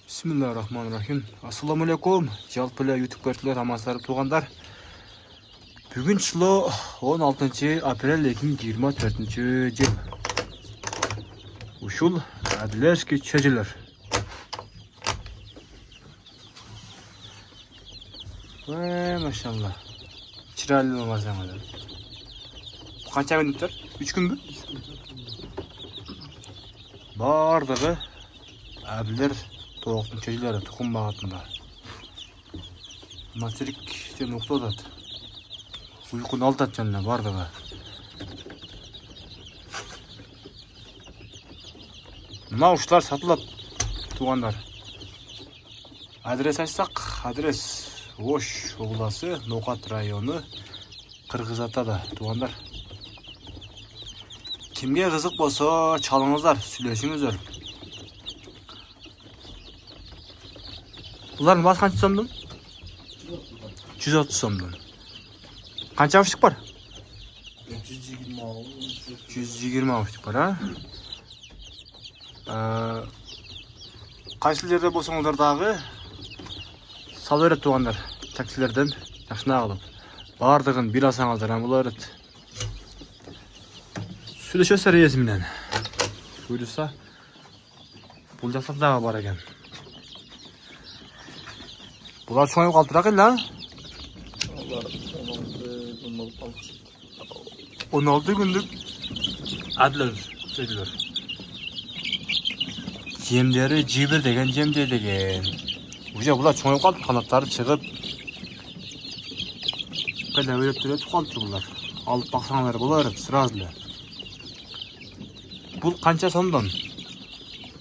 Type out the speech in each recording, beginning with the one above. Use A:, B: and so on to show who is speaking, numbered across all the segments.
A: Bismillahirrahmanirrahim. Assalamu alaikum. Жалпы YouTube көршілер, амансыздар туғандар. Бүгін жылы 16 апрель 2024 жыл. Ушул Адлерский чөжелер. Машалла. Чырайлы болмасаңыздар. Қанша минуттар? 3 күн бе? Бардығы Адлер тоқтың чөжелері тұқым бағытында. Материк жен ұқтадады. Ұйқын алтат жанына бардығы. Мына ұшылар сатылады туғандар. Адрес айтсақ, адрес Ош облысы, Ноқат районы, Қырғызатада туғандар. Кімге қызық болса, чалыңыздар, сүйлесіңіздер. Бұлардың басы қанша сомдың? 130 сомдың. Қанша авыштық бар? 120 авыштық бар, Қайсыл жерде болсаңыздар дағы сал өрет туғандар. Таксилерден жақшына қалып. Бардығын бір асаңыздар, бұл өрет. Сөйлешесер есімінен. Сөйлесе, бұл жасатдағы бар екен. Бұлар шоңай қалдырақ елі, 16 күндік әділер сөйділер. Жемдері жибір деген жемде деген. Уже бұлар шоңай қалды, қанаттары шығып. Қайда өреп түрет қалды бұлар. Алып бақсаңлар бұлар сыразылы. Бұл қанша сомдан?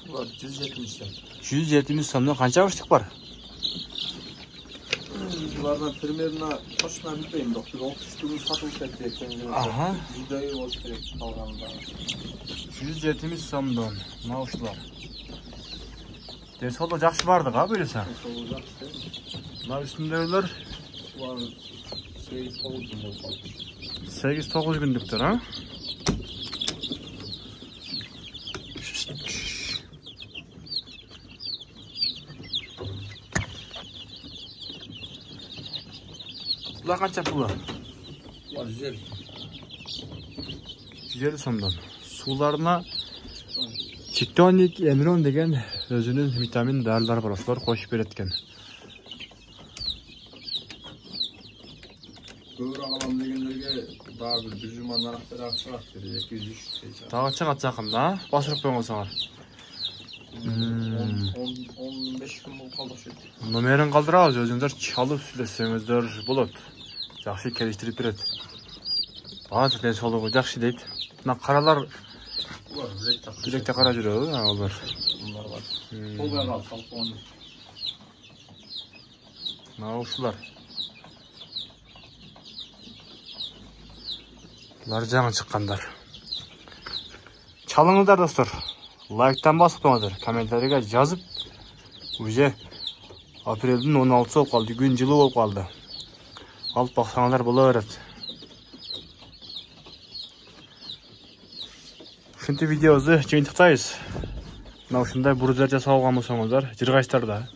B: Бұлар 170 сом.
A: 170 сомдан қанша авыштық бар?
B: Бұлардан примерно точно білмеймін, бірақ 33 сатылып кетті екен.
A: Аха.
B: 100 болса керек қалғанында.
A: 170 сомдан маушылар. Денсаулығы жақсы барды ға бөлесі?
B: Денсаулығы жақсы.
A: Мына үстіндегілер?
B: Бұлар 8-9 күн болып қалды.
A: 8-9 күндіктер, а? Бұлар қанша пұлы?
B: Бұлар 150.
A: 150 сомдан. Суларына Чиктоник Эмирон деген өзінің витамин дәрілер бар, осылар қосып береткен.
B: Көбір ағалам дегендерге daha bir düzüman naraqtır ақшырақ береді, 200-300
A: Тағы чағат жақын, да? Басырып қойын қосаңар.
B: 15 күн болып қалдық шөйді.
A: Номерін қалдырауыз, өзіңдер чалып сүйлесеңіздер болады. Жақсы келістіріп береді. Бағы денсаулығы жақсы дейді. Мына қаралар жүректе қара жүреді, олар.
B: Bunlar var. Қолға қалып қалып.
A: Мына ұшылар. Бұлар жаңын шыққандар. Чалыңыздар, достар. Лайктан басып қойыңыздар. Комментарийға жазып. Уже апрелдің 16-сы болып қалды. Күн жылы болып қалды. Алып бақсаңыздар бола береді. Ушинтип видеобузду жыйынтыктайбыз. Мына ушундай буруздар жасауга болсоңуздар, жыргайсыздар да.